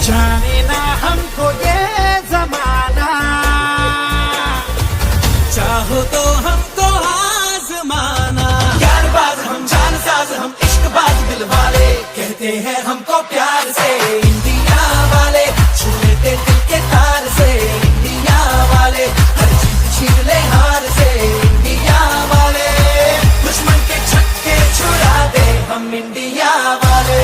जाने ना हमको ये जमाना, चाहो तो हमको आजमाना। प्यारबाज हम, जानसाज हम, इश्कबाज दिल वाले, कहते हैं हमको प्यार से इंडिया वाले, छू लेते दिल के तार से इंडिया वाले, हर जीत छीन ले हार से इंडिया वाले, दुश्मन के छक्के छुड़ा दे हम इंडिया वाले,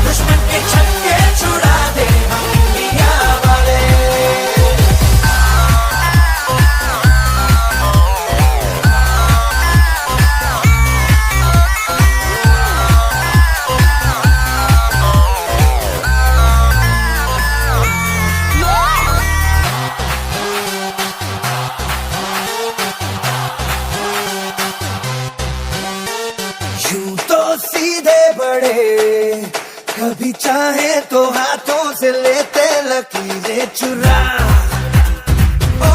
दुश्मन के छक्के छुड़ा दे हम इंडिया वाले। यूं तो सीधे बड़े, कभी चाहे तो हाथों से लेते लकीरें चुरा। ओ